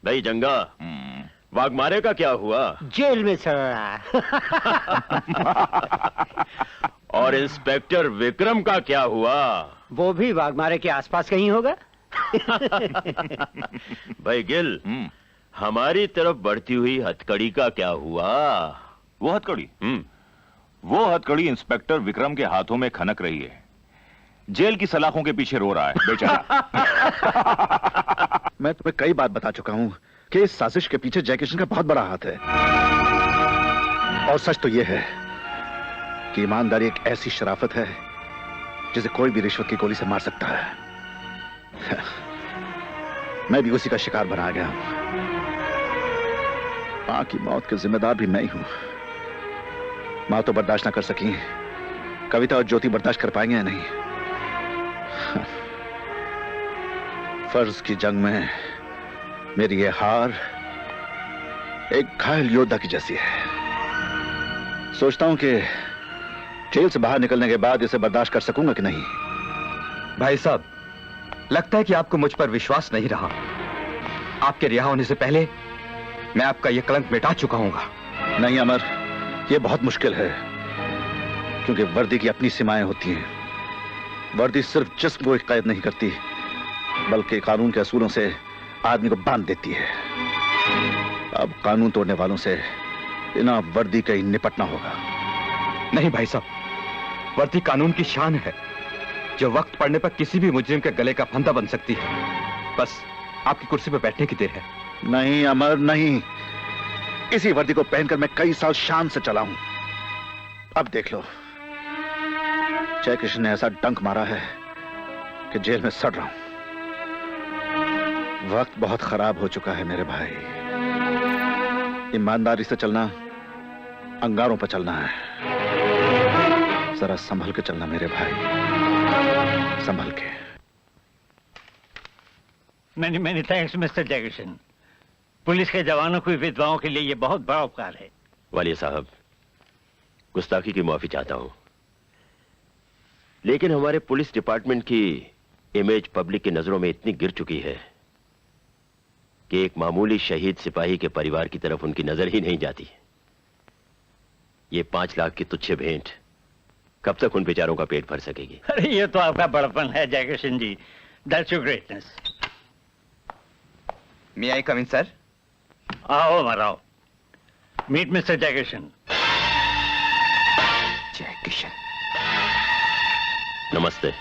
भाई जंगा, वाघमारे का क्या हुआ? जेल में चल रहा है। और इंस्पेक्टर विक्रम का क्या हुआ? वो भी वाघमारे के आसपास कहीं होगा। भाई गिल, हमारी तरफ बढ़ती हुई हथकड़ी का क्या हुआ? वो हथकड़ी? वो हथकड़ी इंस्पेक्टर विक्रम के हाथों में खनक रही है। जेल की सलाखों के पीछे रो रहा है बेचारा। मैं तुम्हें कई बार बता चुका हूं कि इस साजिश के पीछे जय किशन का बहुत बड़ा हाथ है। और सच तो यह है कि ईमानदारी एक ऐसी शराफत है जिसे कोई भी रिश्वत की गोली से मार सकता है। मैं भी उसी का शिकार बना गया हूं। मां की मौत के जिम्मेदार भी मैं ही हूं। मां तो बर्दाश्त ना कर सकी, कविता और ज्योति बर्दाश्त कर पाएंगे या नहीं? फर्ज की जंग में मेरी ये हार एक घायल योद्धा की जैसी है। सोचता हूं कि जेल से बाहर निकलने के बाद इसे बर्दाश्त कर सकूंगा कि नहीं। भाई साहब, लगता है कि आपको मुझ पर विश्वास नहीं रहा। आपके रिहा होने से पहले मैं आपका यह कलंक मिटा चुका हूंगा। नहीं अमर, यह बहुत मुश्किल है, क्योंकि वर्दी की अपनी सीमाएं होती हैं। वर्दी सिर्फ जिस्म को कैद नहीं करती, बल्कि कानून के असूलों से आदमी को बांध देती है। अब कानून तोड़ने वालों से बिना वर्दी के ही निपटना होगा। नहीं भाई साहब, वर्दी कानून की शान है जो वक्त पड़ने पर किसी भी मुजरिम के गले का फंदा बन सकती है। बस आपकी कुर्सी पर बैठने की देर है। नहीं अमर, नहीं। इसी वर्दी को पहनकर मैं कई साल शान से चला हूं। अब देख लो, जय किशन ने ऐसा डंक मारा है कि जेल में सड़ रहा हूं। वक्त बहुत खराब हो चुका है मेरे भाई। ईमानदारी से चलना अंगारों पर चलना है। जरा संभल के चलना मेरे भाई, संभल के। मैंने थैंक्स मिस्टर जय किशन। पुलिस के जवानों की विधवाओं के लिए ये बहुत बड़ा उपकार है। वालिया साहब, गुस्ताखी की माफी चाहता हूं, लेकिन हमारे पुलिस डिपार्टमेंट की इमेज पब्लिक की नजरों में इतनी गिर चुकी है कि एक मामूली शहीद सिपाही के परिवार की तरफ उनकी नजर ही नहीं जाती। ये 5 लाख की तुच्छ भेंट कब तक उन बेचारों का पेट भर सकेगी? अरे ये तो आपका बड़पन है Jai Kishan ji. That's your greatness. May I come in sir? आओ मराओ। मीट मिस्टर जय किशन। जय किशन, नमस्ते।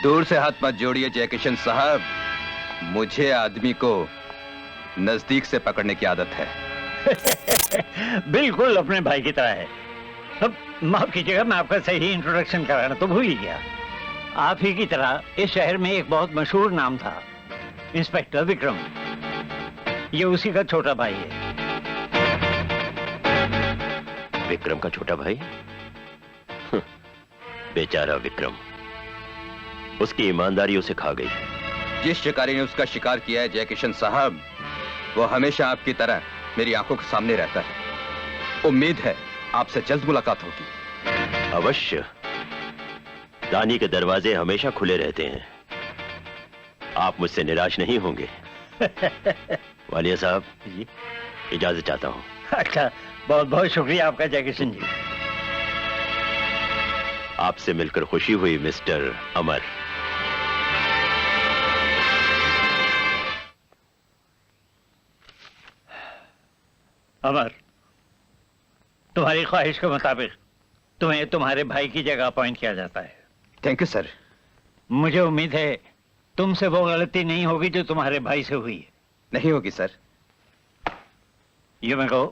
दूर से हाथ मत जोड़िए जय किशन साहब। मुझे आदमी को नजदीक से पकड़ने की आदत है। बिल्कुल अपने भाई की तरह है। अब माफ कीजिएगा, मैं आपका सही इंट्रोडक्शन कराना तो भूल ही गया। आप ही की तरह इस शहर में एक बहुत मशहूर नाम था, इंस्पेक्टर विक्रम। ये उसी का छोटा भाई है। विक्रम का छोटा भाई? बेचारा विक्रम, उसकी ईमानदारी उसे खा गई। जिस शिकारी ने उसका शिकार किया है जय किशन साहब, वो हमेशा आपकी तरह मेरी आंखों के सामने रहता है। उम्मीद है आपसे जल्द मुलाकात होगी। अवश्य। दानी के दरवाजे हमेशा खुले रहते हैं। आप मुझसे निराश नहीं होंगे। वालिया साहब, इजाजत चाहता हूं। अच्छा, बहुत बहुत शुक्रिया आपका जय किशन जी। आपसे मिलकर खुशी हुई मिस्टर अमर। अमर, तुम्हारी ख्वाहिश के मुताबिक तुम्हें तुम्हारे भाई की जगह अपॉइंट किया जाता है। Thank you sir. मुझे उम्मीद है तुमसे वो गलती नहीं होगी जो तुम्हारे भाई से हुई है। नहीं होगी सर। You may go.